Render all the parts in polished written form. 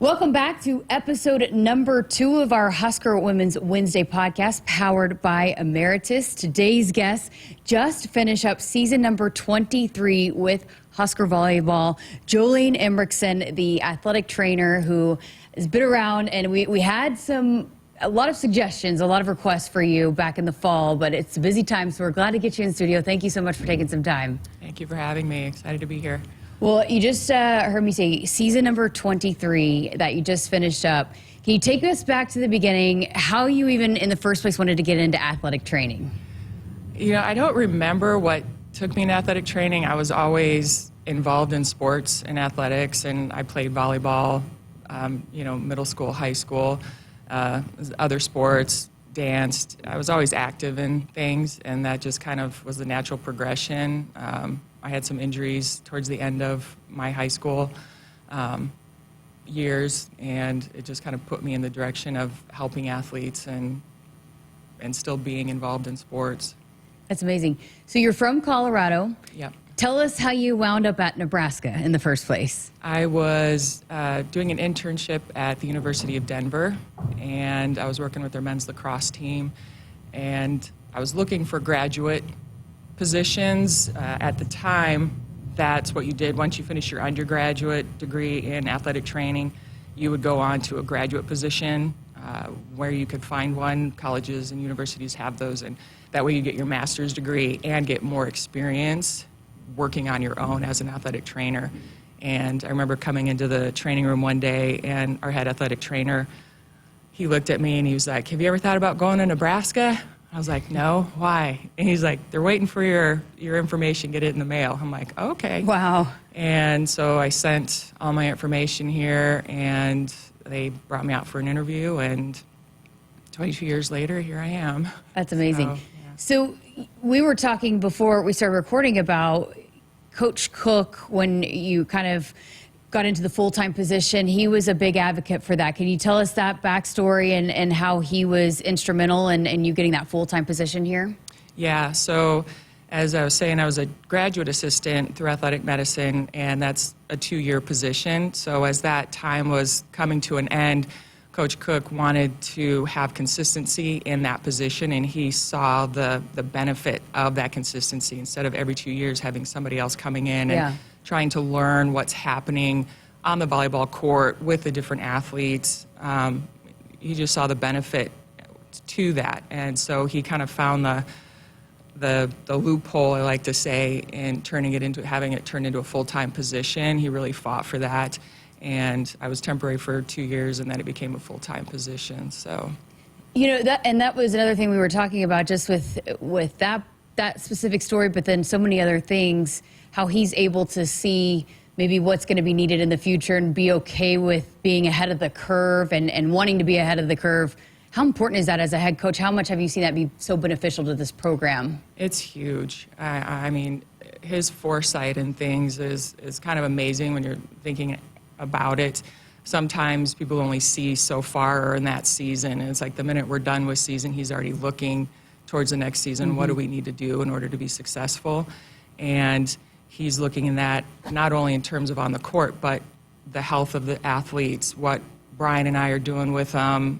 Welcome back to episode number 2 of our Husker Women's Wednesday podcast, powered by Emeritus. Today's guests just finished up season number 23 with Husker Volleyball. Jolene Emricson, the athletic trainer who has been around, and we had a lot of suggestions, a lot of requests for you back in the fall, but it's a busy time, so we're glad to get you in studio. Thank you so much for taking some time. Thank you for having me. Excited to be here. Well, you just heard me say season number 23 that you just finished up. Can you take us back to the beginning, how you even in the first place wanted to get into athletic training? You know, I don't remember what took me into athletic training. I was always involved in sports and athletics, and I played volleyball, middle school, high school, other sports, danced. I was always active in things, and that just kind of was the natural progression. I had some injuries towards the end of my high school years, and it just kind of put me in the direction of helping athletes and still being involved in sports. That's amazing. So you're from Colorado. Yep. Tell us how you wound up at Nebraska in the first place. I was doing an internship at the University of Denver, and I was working with their men's lacrosse team, and I was looking for graduate positions. At the time, that's what you did. Once you finish your undergraduate degree in athletic training, you would go on to a graduate position where you could find one. Colleges and universities have those, and that way you get your master's degree and get more experience working on your own as an athletic trainer. And I remember coming into the training room one day, and our head athletic trainer, he looked at me and he was like, "Have you ever thought about going to Nebraska?" I was like, "No, why?" And he's like, "They're waiting for your information, get it in the mail." I'm like, "Okay." Wow. And so I sent all my information here, and they brought me out for an interview, and 22 years later, here I am. That's amazing. So, yeah. So we were talking before we started recording about Coach Cook when you kind of got into the full-time position. He was a big advocate for that. Can you tell us that backstory and how he was instrumental in you getting that full-time position here? Yeah, so as I was saying, I was a graduate assistant through athletic medicine, and that's a 2-year position. So as that time was coming to an end, Coach Cook wanted to have consistency in that position, and he saw the benefit of that consistency instead of every 2 years having somebody else coming in and trying to learn what's happening on the volleyball court with the different athletes. He just saw the benefit to that, and so he kind of found the loophole, I like to say, in having it turned into a full-time position. He really fought for that, and I was temporary for 2 years, and then it became a full-time position. So, you know, that was another thing we were talking about, just with that specific story, but then so many other things, how he's able to see maybe what's going to be needed in the future and be okay with being ahead of the curve and wanting to be ahead of the curve. How important is that as a head coach? How much have you seen that be so beneficial to this program? It's huge. I mean, his foresight in things is kind of amazing when you're thinking about it. Sometimes people only see so far in that season, and it's like the minute we're done with season, he's already looking towards the next season. Mm-hmm. What do we need to do in order to be successful? And he's looking in that not only in terms of on the court, but the health of the athletes, what Brian and I are doing with them,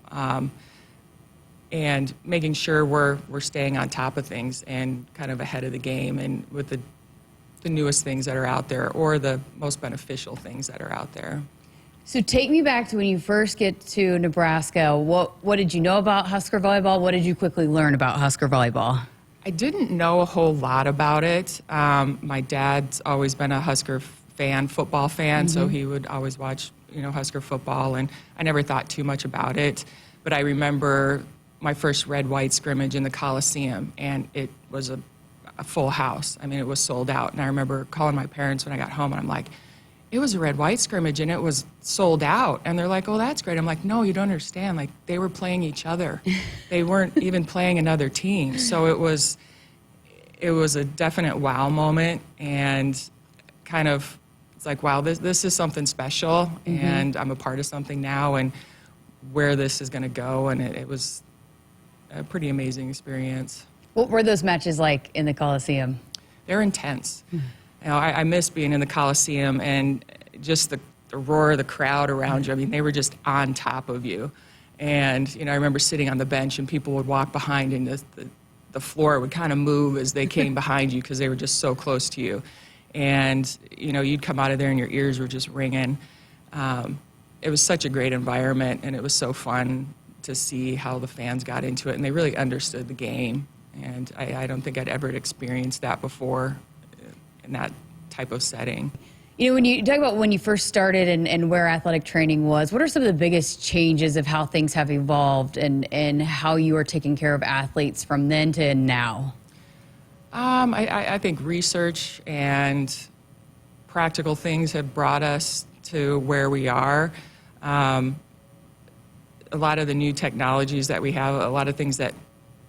and making sure we're staying on top of things and kind of ahead of the game and with the newest things that are out there or the most beneficial things that are out there. So take me back to when you first get to Nebraska. What did you know about Husker Volleyball? What did you quickly learn about Husker Volleyball? I didn't know a whole lot about it. My dad's always been a Husker fan, football fan, so he would always watch, Husker football, and I never thought too much about it. But I remember my first red-white scrimmage in the Coliseum, and it was a full house. I mean, it was sold out. And I remember calling my parents when I got home, and I'm like, it was a red-white scrimmage, and it was sold out. And they're like, oh, that's great. I'm like, no, you don't understand. Like, they were playing each other. They weren't even playing another team. So it was a definite wow moment, and kind of, it's like, wow, this is something special, and I'm a part of something now, and where this is going to go. And it was a pretty amazing experience. What were those matches like in the Coliseum? They're intense. I miss being in the Coliseum, and just the the roar of the crowd around you. I mean, they were just on top of you. And, I remember sitting on the bench and people would walk behind and the floor would kind of move as they came behind you because they were just so close to you. And, you'd come out of there and your ears were just ringing. It was such a great environment, and it was so fun to see how the fans got into it, and they really understood the game. And I don't think I'd ever experienced that before in that type of setting. When you talk about when you first started and where athletic training was, what are some of the biggest changes of how things have evolved and how you are taking care of athletes from then to now? I think research and practical things have brought us to where we are. A lot of the new technologies that we have, a lot of things that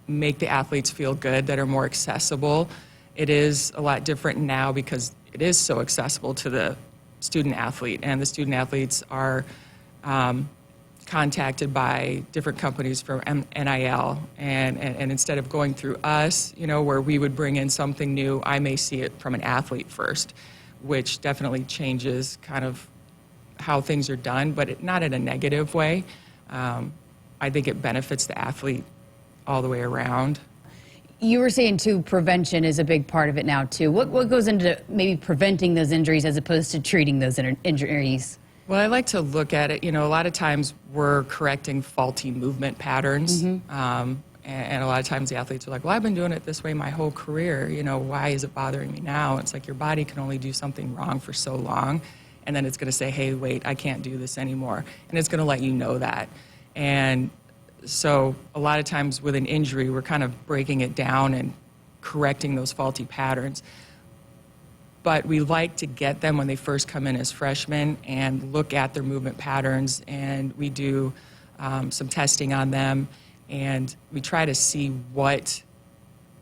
make the athletes feel good, that are more accessible. It is a lot different now because it is so accessible to the student athlete, and the student athletes are contacted by different companies for NIL, and instead of going through us, where we would bring in something new, I may see it from an athlete first, which definitely changes kind of how things are done, but not in a negative way. I think it benefits the athlete all the way around. You were saying, too, prevention is a big part of it now, too. What goes into maybe preventing those injuries as opposed to treating those injuries? Well, I like to look at it, a lot of times we're correcting faulty movement patterns. And a lot of times the athletes are like, well, I've been doing it this way my whole career. Why is it bothering me now? It's like your body can only do something wrong for so long. And then it's going to say, hey, wait, I can't do this anymore. And it's going to let you know that. And so a lot of times with an injury, we're kind of breaking it down and correcting those faulty patterns. But we like to get them when they first come in as freshmen and look at their movement patterns, and we do some testing on them, and we try to see what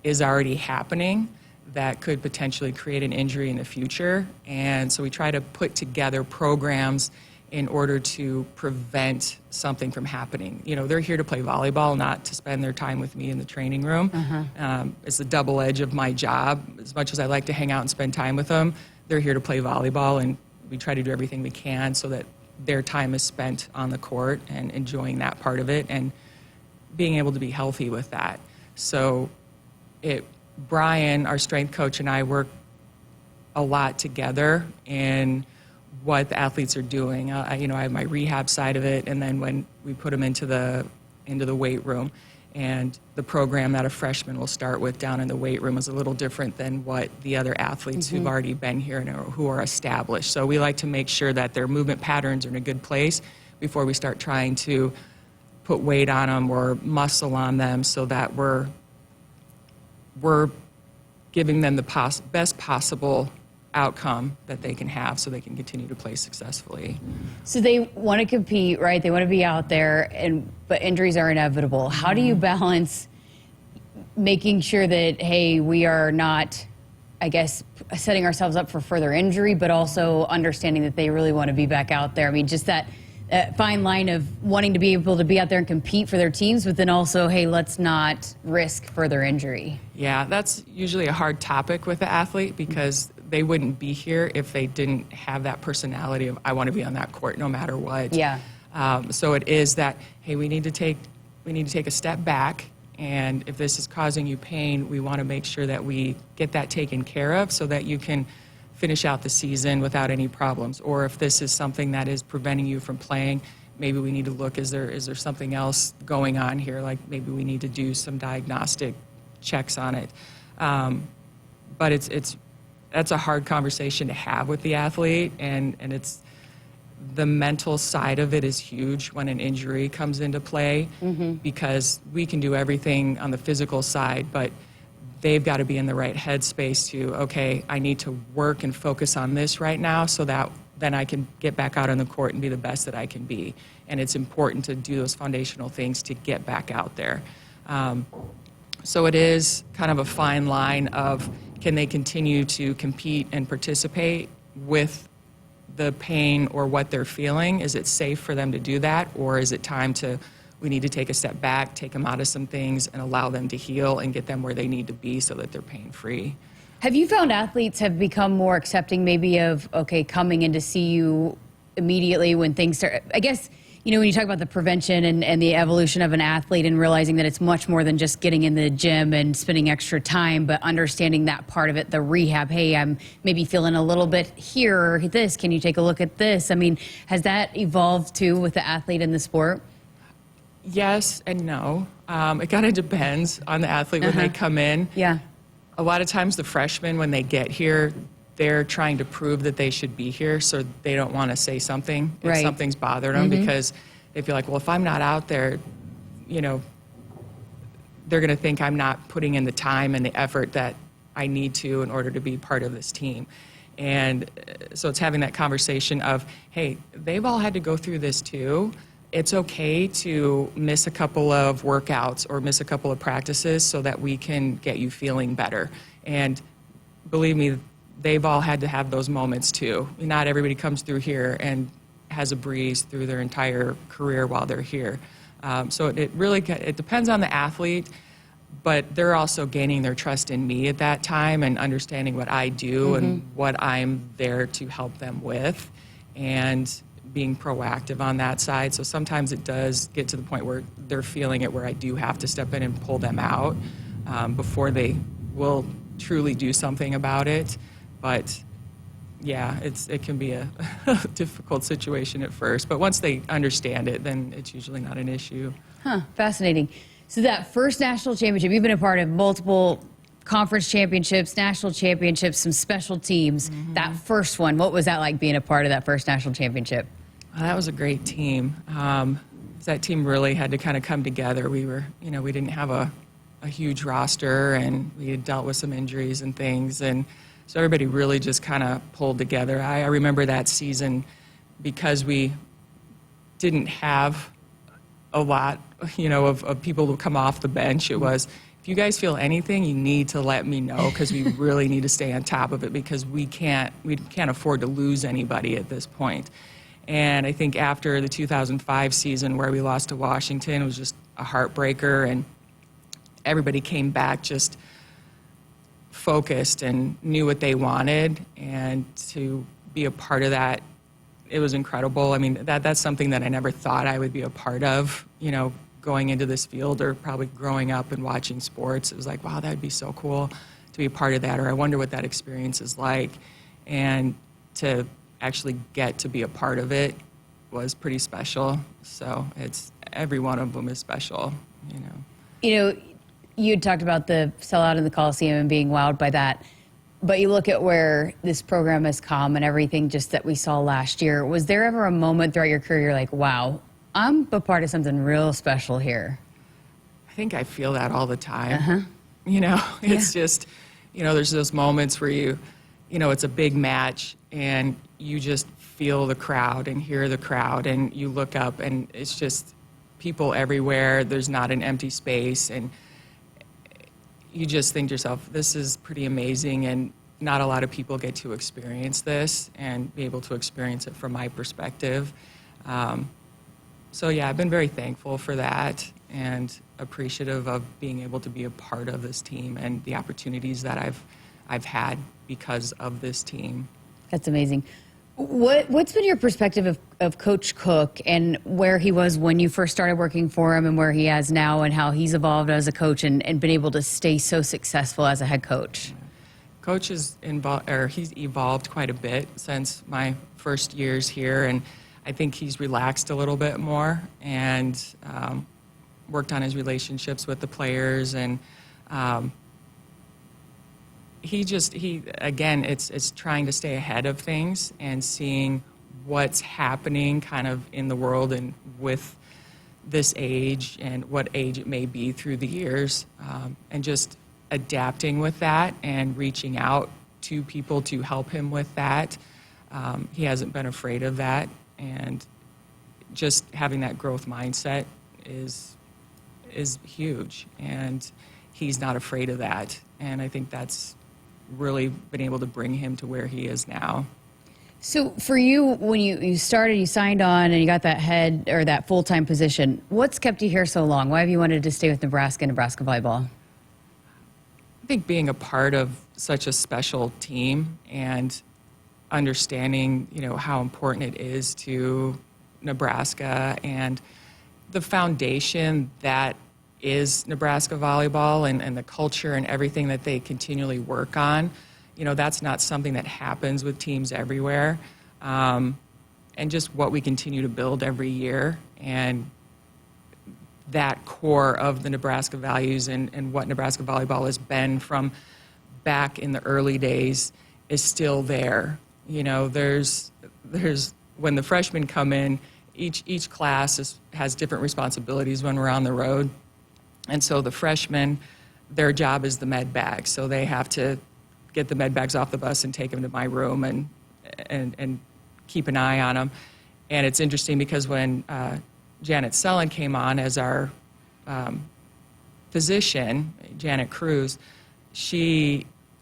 is already happening that could potentially create an injury in the future. And so we try to put together programs in order to prevent something from happening. They're here to play volleyball, not to spend their time with me in the training room. It's the double edge of my job. As much as I like to hang out and spend time with them, they're here to play volleyball, and we try to do everything we can so that their time is spent on the court and enjoying that part of it and being able to be healthy with that. So Brian, our strength coach, and I work a lot together in what the athletes are doing. I have my rehab side of it, and then when we put them into the weight room, and the program that a freshman will start with down in the weight room is a little different than what the other athletes who've already been here and who are established. So we like to make sure that their movement patterns are in a good place before we start trying to put weight on them or muscle on them, so that we're giving them the best possible outcome that they can have so they can continue to play successfully. So they want to compete, right? They want to be out there, but injuries are inevitable. How do you balance making sure that, hey, we are not, I guess, setting ourselves up for further injury, but also understanding that they really want to be back out there? I mean, just that fine line of wanting to be able to be out there and compete for their teams, but then also, hey, let's not risk further injury. Yeah, that's usually a hard topic with the athlete because they wouldn't be here if they didn't have that personality of, I want to be on that court no matter what. Yeah. So it is that, hey, we need to take a step back, and if this is causing you pain, we want to make sure that we get that taken care of so that you can finish out the season without any problems. Or if this is something that is preventing you from playing, maybe we need to look, is there something else going on here? Like maybe we need to do some diagnostic checks on it. But that's a hard conversation to have with the athlete, and it's the mental side of it is huge when an injury comes into play, because we can do everything on the physical side, but they've got to be in the right headspace to, okay, I need to work and focus on this right now so that then I can get back out on the court and be the best that I can be. And it's important to do those foundational things to get back out there. So it is kind of a fine line of, can they continue to compete and participate with the pain or what they're feeling? Is it safe for them to do that? Or is it time we need to take a step back, take them out of some things, and allow them to heal and get them where they need to be so that they're pain-free? Have you found athletes have become more accepting maybe of, okay, coming in to see you immediately when things start? I guess, you know, when you talk about the prevention and the evolution of an athlete and realizing that it's much more than just getting in the gym and spending extra time, but understanding that part of it, the rehab, hey, I'm maybe feeling a little bit here or this, can you take a look at this? I mean, has that evolved too with the athlete in the sport? Yes and no. It kind of depends on the athlete when they come in. Yeah. A lot of times the freshmen, when they get here, they're trying to prove that they should be here, so they don't want to say something if Right. something's bothered them, because they feel like, well, if I'm not out there, you know, they're going to think I'm not putting in the time and the effort that I need to in order to be part of this team. And so it's having that conversation of, hey, they've all had to go through this too. It's okay to miss a couple of workouts or miss a couple of practices so that we can get you feeling better. And believe me, they've all had to have those moments too. Not everybody comes through here and has a breeze through their entire career while they're here. So it really depends on the athlete, but they're also gaining their trust in me at that time and understanding what I do and what I'm there to help them with, and being proactive on that side. So sometimes it does get to the point where they're feeling it, where I do have to step in and pull them out before they will truly do something about it. But yeah, it can be a difficult situation at first, but once they understand it, then it's usually not an issue. Huh, fascinating. So that first national championship, you've been a part of multiple conference championships, national championships, some special teams. That first one, what was that like being a part of that first national championship? Well, that was a great team. That team really had to kind of come together. We were, you know, we didn't have a huge roster, and we had dealt with some injuries and things, and so everybody really just kind of pulled together. I remember that season, because we didn't have a lot, you know, of people who come off the bench. It was, if you guys feel anything, you need to let me know, because we really need to stay on top of it, because we can't afford to lose anybody at this point. And I think after the 2005 season where we lost to Washington, it was just a heartbreaker, and everybody came back just focused and knew what they wanted, and to be a part of that, it was incredible. I mean, that's something that I never thought I would be a part of, you know, going into this field, or probably growing up and watching sports. It was like, wow, that would be so cool to be a part of that, or I wonder what that experience is like. And to actually get to be a part of it was pretty special. So every one of them is special, you know. You know, you had talked about the sellout in the Coliseum and being wowed by that, but you look at where this program has come and everything just that we saw last year. Was there ever a moment throughout your career you're like, wow, I'm a part of something real special here? I think I feel that all the time. You know, it's just, you know, there's those moments where you know, it's a big match and you just feel the crowd and hear the crowd, and you look up and it's just people everywhere. There's not an empty space, and you just think to yourself, this is pretty amazing, and not a lot of people get to experience this and be able to experience it from my perspective. So yeah, I've been very thankful for that and appreciative of being able to be a part of this team and the opportunities that I've had because of this team. That's amazing. What's been your perspective of Coach Cook and where he was when you first started working for him, and where he is now, and how he's evolved as a coach and been able to stay so successful as a head coach? Coach he's evolved quite a bit since my first years here, and I think he's relaxed a little bit more and worked on his relationships with the players, and again, it's trying to stay ahead of things and seeing what's happening kind of in the world and with this age and what age it may be through the years, and just adapting with that and reaching out to people to help him with that. He hasn't been afraid of that, and just having that growth mindset is huge, and he's not afraid of that, and I think that's really been able to bring him to where he is now. So for you, when you started, you signed on and you got that head or that full-time position, what's kept you here so long? Why have you wanted to stay with Nebraska Volleyball? I think being a part of such a special team and understanding, how important it is to Nebraska and the foundation that is Nebraska volleyball and the culture and everything that they continually work on. That's not something that happens with teams everywhere. And just what we continue to build every year, and that core of the Nebraska values and what Nebraska volleyball has been from back in the early days is still there. There's when the freshmen come in, each class has different responsibilities when we're on the road. And so the freshmen, their job is the med bags. So they have to get the med bags off the bus and take them to my room and keep an eye on them. And it's interesting because when Janet Sellen came on as our physician, Janet Cruz,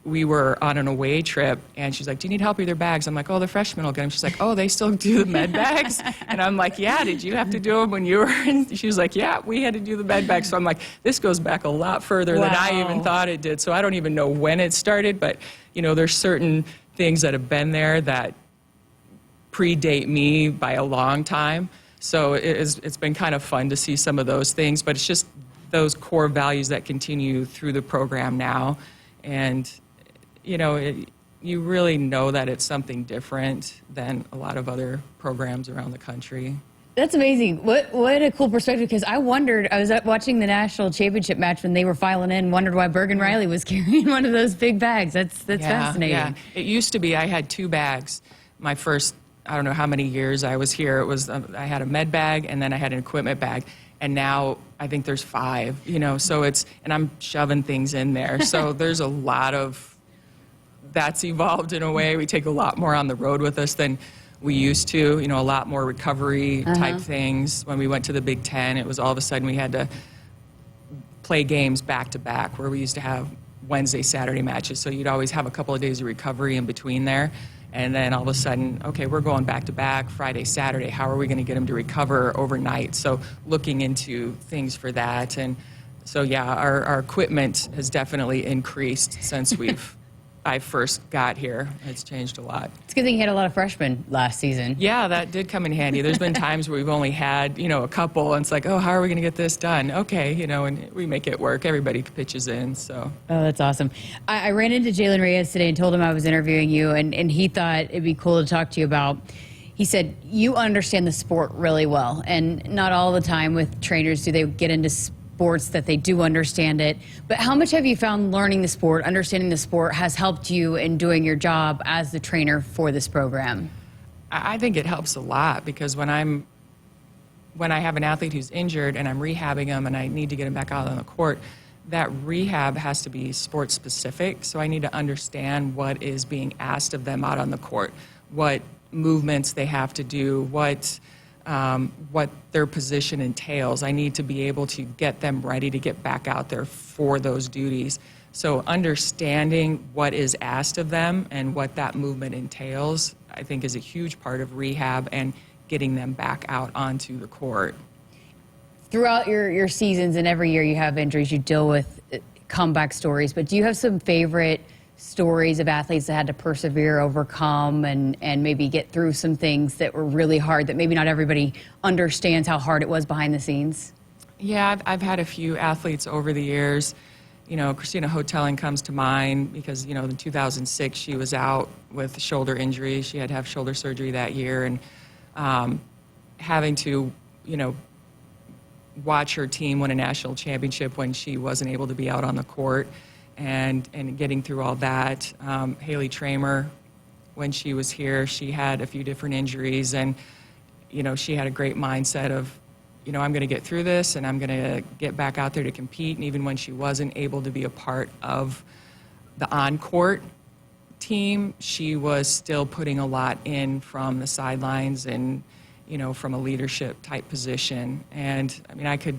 we were on an away trip, and she's like, do you need help with your bags? I'm like, oh, the freshmen will get them. She's like, oh, they still do the med bags? And I'm like, yeah, did you have to do them when you were in? She was like, yeah, we had to do the med bags. So I'm like, this goes back a lot further than I even thought it did. So I don't even know when it started, but, there's certain things that have been there that predate me by a long time. So it's been kind of fun to see some of those things, but it's just those core values that continue through the program now. And you really know that it's something different than a lot of other programs around the country. That's amazing. What a cool perspective, because I was watching the national championship match when they were filing in, wondered why Bergen Riley was carrying one of those big bags. That's fascinating. Yeah. It used to be I had 2 bags. My first, I don't know how many years I was here, it was I had a med bag and then I had an equipment bag. And now I think there's 5, so and I'm shoving things in there. So there's a lot of, that's evolved in a way. We take a lot more on the road with us than we used to, a lot more recovery type things. When we went to the Big Ten, it was all of a sudden we had to play games back to back, where we used to have Wednesday, Saturday matches. So you'd always have a couple of days of recovery in between there. And then all of a sudden, okay, we're going back to back, Friday, Saturday. How are we going to get them to recover overnight? So looking into things for that. And so, yeah, our equipment has definitely increased since I first got here. It's changed a lot. It's a good thing you had a lot of freshmen last season. Yeah, that did come in handy. There's been times where we've only had, a couple, and it's like, oh, how are we going to get this done? Okay, and we make it work. Everybody pitches in, so. Oh, that's awesome. I ran into Jalen Reyes today and told him I was interviewing you, and he thought it'd be cool to talk to you about. He said, you understand the sport really well, and not all the time with trainers do they get into sports that they do understand it. But how much have you found learning the sport, understanding the sport, has helped you in doing your job as the trainer for this program? I think it helps a lot, because when I have an athlete who's injured and I'm rehabbing them and I need to get them back out on the court, that rehab has to be sport specific. So I need to understand what is being asked of them out on the court, what movements they have to do, what their position entails. I need to be able to get them ready to get back out there for those duties. So understanding what is asked of them and what that movement entails, I think, is a huge part of rehab and getting them back out onto the court. Throughout your seasons and every year you have injuries, you deal with comeback stories, but do you have some favorite stories of athletes that had to persevere, overcome, and maybe get through some things that were really hard that maybe not everybody understands how hard it was behind the scenes? Yeah, I've had a few athletes over the years. Christina Hotelling comes to mind because, in 2006 she was out with a shoulder injury. She had to have shoulder surgery that year, and having to, watch her team win a national championship when she wasn't able to be out on the court. And getting through all that. Haley Tramer, when she was here, she had a few different injuries, and she had a great mindset of, I'm going to get through this and I'm going to get back out there to compete. And even when she wasn't able to be a part of the on-court team, she was still putting a lot in from the sidelines and from a leadership type position. And I could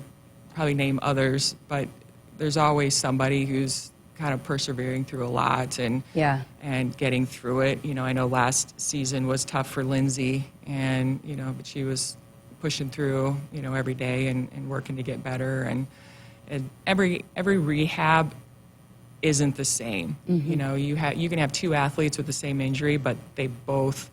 probably name others, but there's always somebody who's kind of persevering through a lot and getting through it. I know last season was tough for Lindsay, and but she was pushing through every day and working to get better. And every rehab isn't the same. You know, you can have two athletes with the same injury, but they both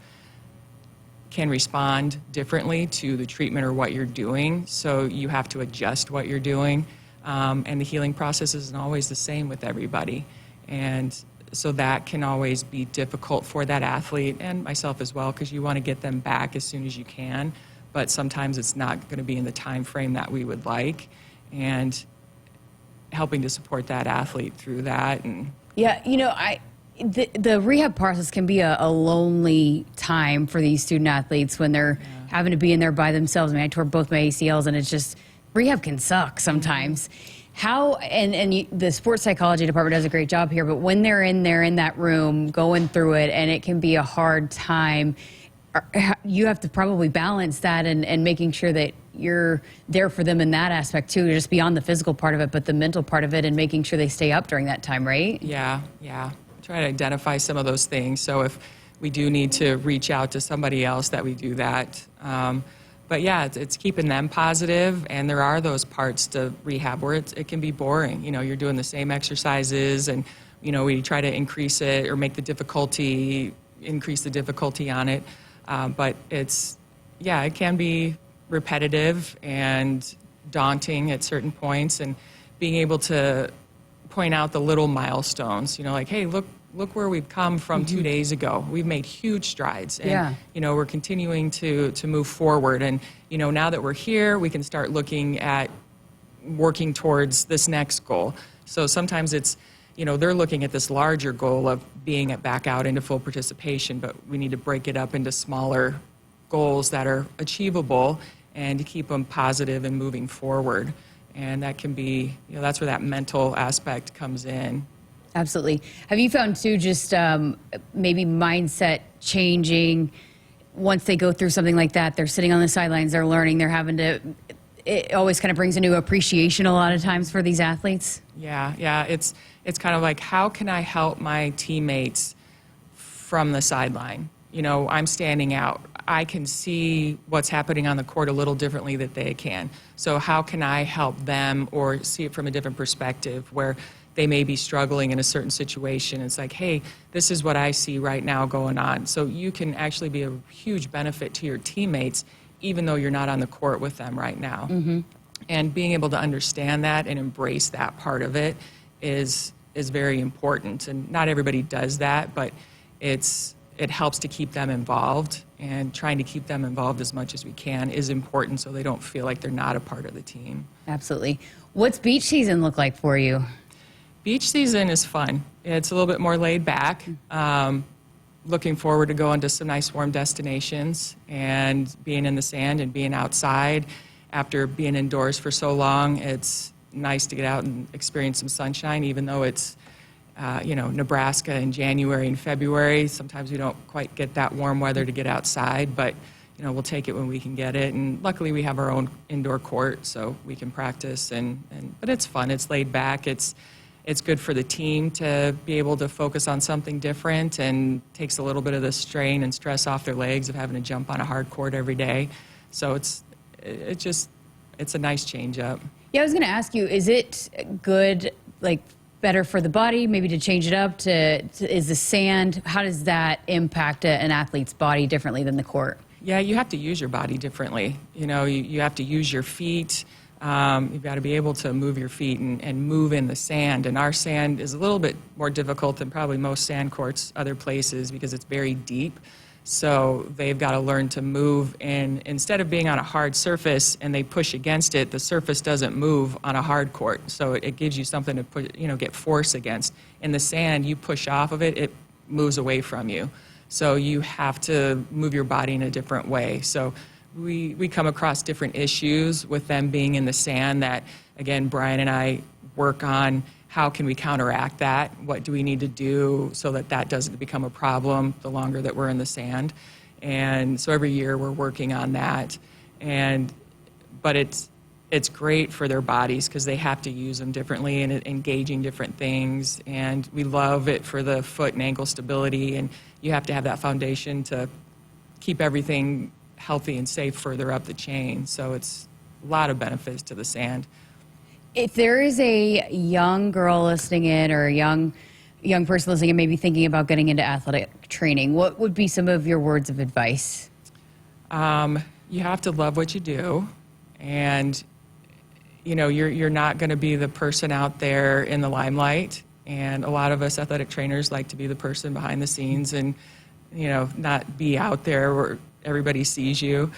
can respond differently to the treatment or what you're doing. So you have to adjust what you're doing. And the healing process isn't always the same with everybody. And so that can always be difficult for that athlete and myself as well, because you want to get them back as soon as you can. But sometimes it's not going to be in the time frame that we would like. And helping to support that athlete through that. And yeah, you know, the rehab process can be a lonely time for these student athletes when they're having to be in there by themselves. I mean, I tore both my ACLs, and it's just, rehab can suck sometimes. The sports psychology department does a great job here, but when they're in there in that room going through it, and it can be a hard time, you have to probably balance that and making sure that you're there for them in that aspect too, just beyond the physical part of it, but the mental part of it, and making sure they stay up during that time, right? Yeah. Try to identify some of those things. So if we do need to reach out to somebody else, that we do that. But yeah, it's keeping them positive, and there are those parts to rehab where it can be boring. You know, you're doing the same exercises, and you know, we try to increase it or increase the difficulty on it. But it can be repetitive and daunting at certain points, and being able to point out the little milestones, you know, like, hey, look where we've come from 2 days ago. We've made huge strides, and you know, we're continuing to move forward. And you know, now that we're here, we can start looking at working towards this next goal. So sometimes it's, you know, they're looking at this larger goal of being back out into full participation, but we need to break it up into smaller goals that are achievable and to keep them positive and moving forward. And that can be, you know, that's where that mental aspect comes in. Absolutely. Have you found too, just maybe mindset changing once they go through something like that? They're sitting on the sidelines, they're learning, they're having to, it always kind of brings a new appreciation a lot of times for these athletes? Yeah. It's kind of like, how can I help my teammates from the sideline? You know, I'm standing out. I can see what's happening on the court a little differently than they can. So how can I help them, or see it from a different perspective where they may be struggling in a certain situation? It's like, hey, this is what I see right now going on. So you can actually be a huge benefit to your teammates, even though you're not on the court with them right now. And being able to understand that and embrace that part of it is very important. And not everybody does that, but it helps to keep them involved, and trying to keep them involved as much as we can is important, so they don't feel like they're not a part of the team. Absolutely. What's beach season look like for you? Beach season is fun. It's a little bit more laid back. Looking forward to going to some nice warm destinations and being in the sand and being outside. After being indoors for so long, it's nice to get out and experience some sunshine, even though it's Nebraska in January and February. Sometimes we don't quite get that warm weather to get outside, but you know, we'll take it when we can get it. And luckily we have our own indoor court, so we can practice. But it's fun. It's laid back. It's good for the team to be able to focus on something different, and takes a little bit of the strain and stress off their legs of having to jump on a hard court every day. So it's a nice change up. Yeah, I was going to ask you, is it good, like better for the body, maybe to change it up? Is the sand, how does that impact an athlete's body differently than the court? Yeah, you have to use your body differently. You know, you have to use your feet. You've got to be able to move your feet and move in the sand. And our sand is a little bit more difficult than probably most sand courts other places, because it's very deep. So they've got to learn to move, and instead of being on a hard surface and they push against it, the surface doesn't move on a hard court. So it gives you something to get force against. In the sand, you push off of it, it moves away from you. So you have to move your body in a different way. So we come across different issues with them being in the sand that, again, Brian and I work on. How can we counteract that? What do we need to do so that doesn't become a problem the longer that we're in the sand? And so every year we're working on that. But it's great for their bodies, because they have to use them differently and engaging different things. And we love it for the foot and ankle stability. And you have to have that foundation to keep everything healthy and safe further up the chain. So it's a lot of benefits to the sand. If there is a young girl listening in or a young person listening and maybe thinking about getting into athletic training, what would be some of your words of advice? You have to love what you do, and you're not going to be the person out there in the limelight. And a lot of us athletic trainers like to be the person behind the scenes and not be out there where everybody sees you.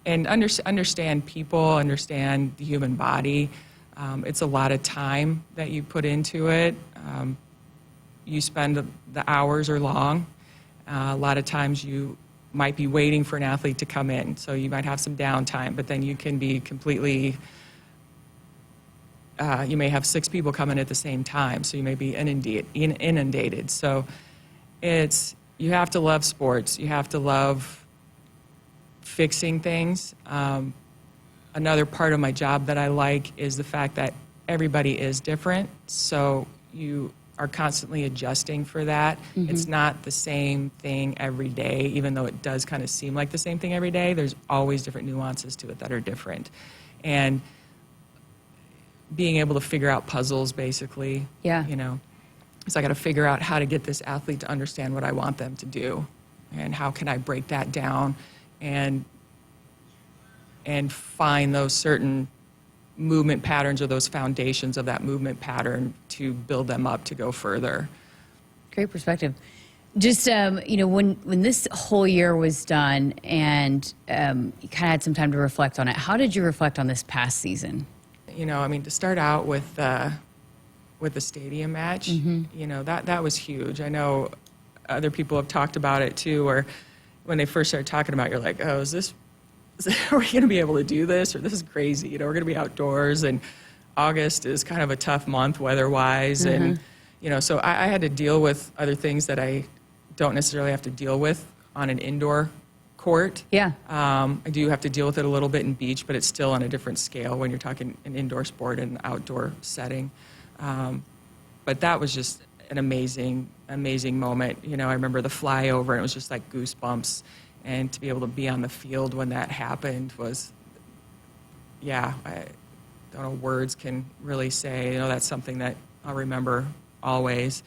And understand people, understand the human body. It's a lot of time that you put into it. You spend the hours are long. A lot of times you might be waiting for an athlete to come in, so you might have some downtime, but then you can be completely, you may have 6 people come in at the same time, so you may be inundated. So you have to love sports. You have to love fixing things. Another part of my job that I like is the fact that everybody is different, so you are constantly adjusting for that. Mm-hmm. It's not the same thing every day, even though it does kind of seem like the same thing every day. There's always different nuances to it that are different. And being able to figure out puzzles, basically. Yeah. So I got to figure out how to get this athlete to understand what I want them to do, and how can I break that down and find those certain movement patterns or those foundations of that movement pattern to build them up to go further. Great perspective. Just, when this whole year was done and you kind of had some time to reflect on it, how did you reflect on this past season? To start out with the stadium match, Mm-hmm. That was huge. I know other people have talked about it too, or when they first started talking about it, you're like, oh, are we going to be able to do this? Or this is crazy. We're going to be outdoors, and August is kind of a tough month weather-wise. Mm-hmm. And, so I had to deal with other things that I don't necessarily have to deal with on an indoor court. Yeah. I do have to deal with it a little bit in beach, but it's still on a different scale when you're talking an indoor sport and an outdoor setting. But that was just an amazing moment. I remember the flyover, and it was just like goosebumps. And to be able to be on the field when that happened was, I don't know, words can really say. That's something that I'll remember always.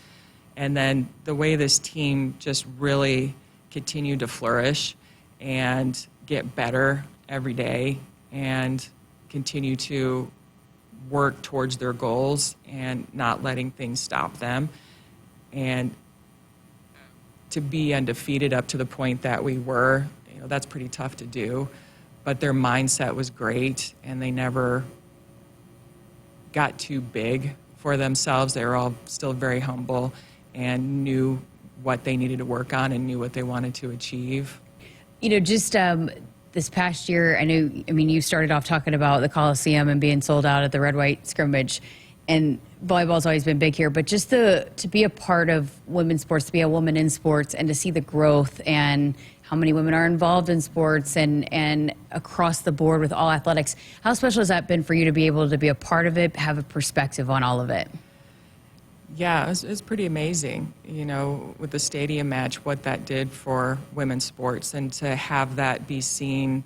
And then the way this team just really continued to flourish and get better every day and continue to work towards their goals and not letting things stop them. And to be undefeated up to the point that we were, that's pretty tough to do. But their mindset was great, and they never got too big for themselves. They were all still very humble and knew what they needed to work on and knew what they wanted to achieve. Just this past year, you started off talking about the Coliseum and being sold out at the red-white scrimmage. And volleyball's always been big here, but just to be a part of women's sports, to be a woman in sports, and to see the growth and how many women are involved in sports and across the board with all athletics, how special has that been for you to be able to be a part of it, have a perspective on all of it? Yeah, it's pretty amazing, with the stadium match, what that did for women's sports, and to have that be seen,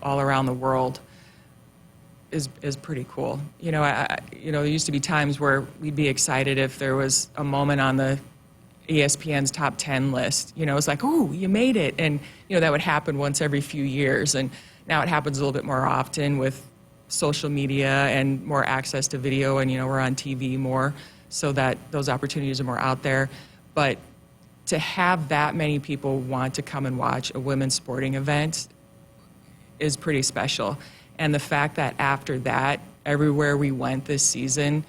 all around the world. Is pretty cool. There used to be times where we'd be excited if there was a moment on the ESPN's top 10 list. It's like, oh, you made it. And, that would happen once every few years. And now it happens a little bit more often with social media and more access to video. And, we're on TV more, so that those opportunities are more out there. But to have that many people want to come and watch a women's sporting event is pretty special. And the fact that after that, everywhere we went this season,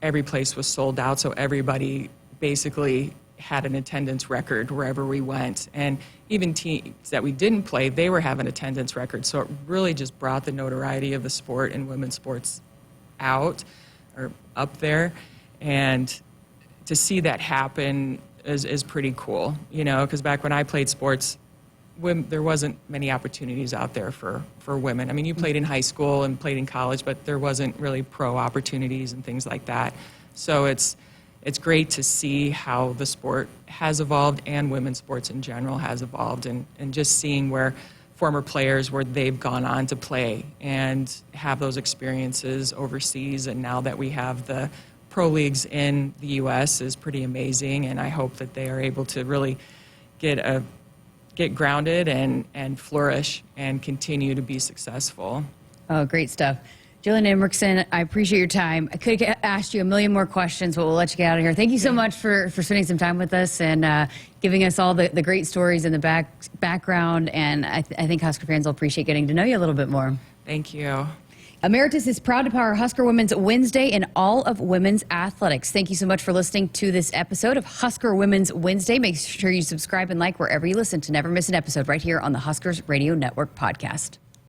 every place was sold out, so everybody basically had an attendance record wherever we went. And even teams that we didn't play, they were having attendance records. So it really just brought the notoriety of the sport and women's sports out, or up there. And to see that happen is pretty cool, because back when I played sports, there wasn't many opportunities out there for women. You played in high school and played in college, but there wasn't really pro opportunities and things like that. So it's great to see how the sport has evolved, and women's sports in general has evolved, and just seeing where former players where they've gone on to play and have those experiences overseas. And now that we have the pro leagues in the U.S. is pretty amazing. And I hope that they are able to really get grounded and flourish and continue to be successful. Oh, great stuff. Jolene Emricson, I appreciate your time. I could have asked you a million more questions, but we'll let you get out of here. Thank you so much for spending some time with us and giving us all the great stories in the background. And I think Husker fans will appreciate getting to know you a little bit more. Thank you. Emeritus is proud to power Husker Women's Wednesday and all of women's athletics. Thank you so much for listening to this episode of Husker Women's Wednesday. Make sure you subscribe and like wherever you listen to never miss an episode right here on the Huskers Radio Network podcast.